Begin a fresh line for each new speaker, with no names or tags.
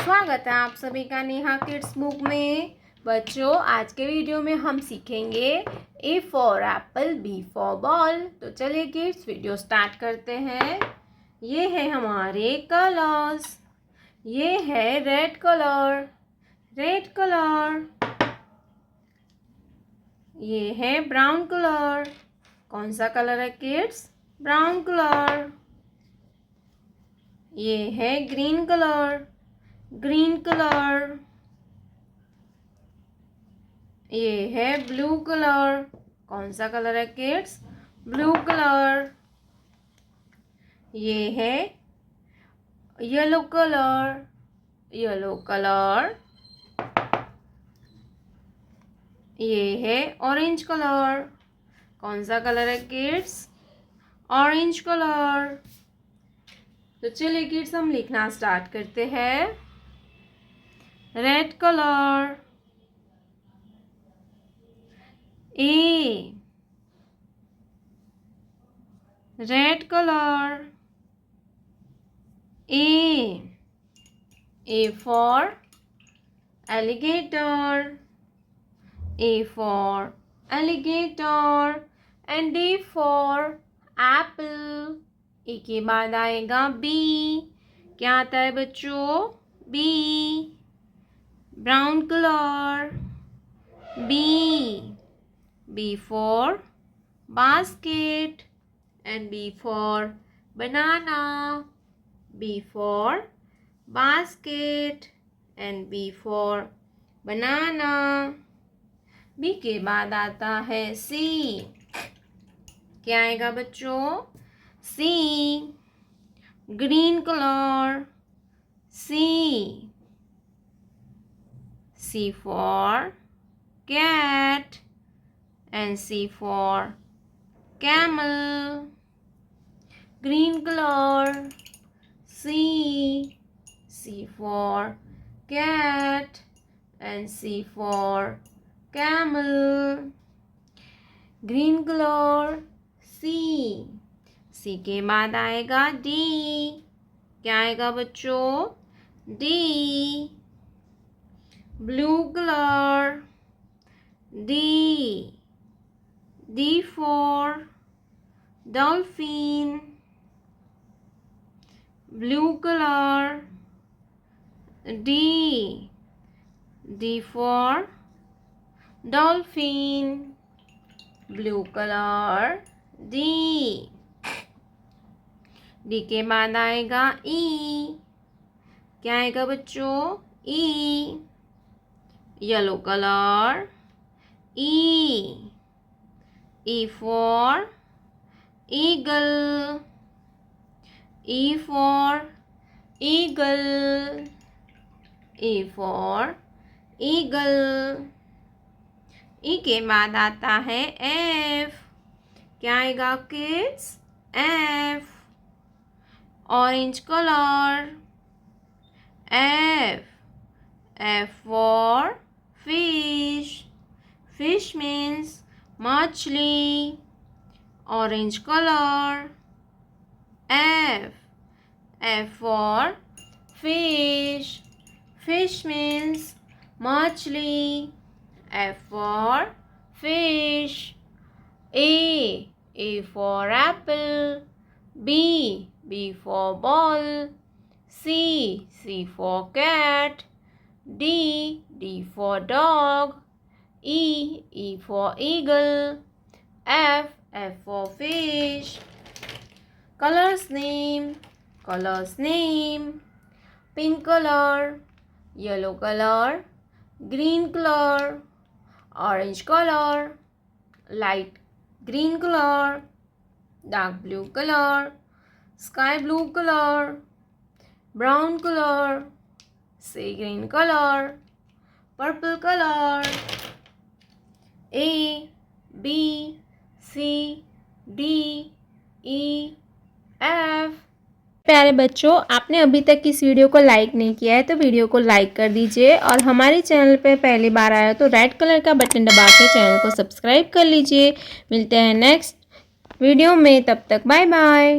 स्वागत है आप सभी का नेहा किड्स बुक में। बच्चों, आज के वीडियो में हम सीखेंगे A for apple, B for ball. तो चलिए किड्स, वीडियो स्टार्ट करते हैं। ये है हमारे कलर्स। ये है रेड कलर, रेड कलर। ये है ब्राउन कलर। कौन सा कलर है किड्स? Brown colour. ये है ग्रीन कलर, ग्रीन कलर। ये है ब्लू कलर। कौन सा कलर है किड्स? Blue colour. ये है येलो कलर, येलो कलर। ये है ऑरेंज कलर। कौन सा कलर है किड्स? Orange colour. तो चलिए किड्स, हम लिखना स्टार्ट करते हैं। Red colour, A, red colour, A for alligator, A for alligator and D for apple। A के बाद आएगा बी। क्या आता है बच्चों? B, brown colour. B for basket and B for banana। B for basket and B for banana। B के बाद आता है सी। क्या आएगा बच्चों? C, green colour. C for cat and C for camel। Green color, C for cat and C for camel। Green color, C के बाद आएगा D। क्या आएगा बच्चों? D, blue colour. D for dolphin, blue color। D for dolphin, blue color। D के बाद आएगा E। क्या आएगा बच्चों? E, yellow colour. E for eagle, E for eagle, E for eagle। E के बाद आता है F। क्या आएगा kids? F, orange colour. F for fish, fish means मछली। Orange colour. F for fish, fish means मछली। F for fish। A for apple। B for ball। C for cat। D for dog। E for eagle। F for fish। Colors name, pink color, yellow color, green color, orange color, light green color, dark blue color, sky blue color, brown color, sea green color, purple color। A, B, C, D, E, F। प्यारे बच्चों, आपने अभी तक इस video को like नहीं किया है तो वीडियो को लाइक कर दीजिए, और हमारे चैनल पे पहली बार आया तो रेड कलर का बटन दबा के चैनल को सब्सक्राइब कर लीजिए। मिलते हैं नेक्स्ट वीडियो में, तब तक बाय बाय।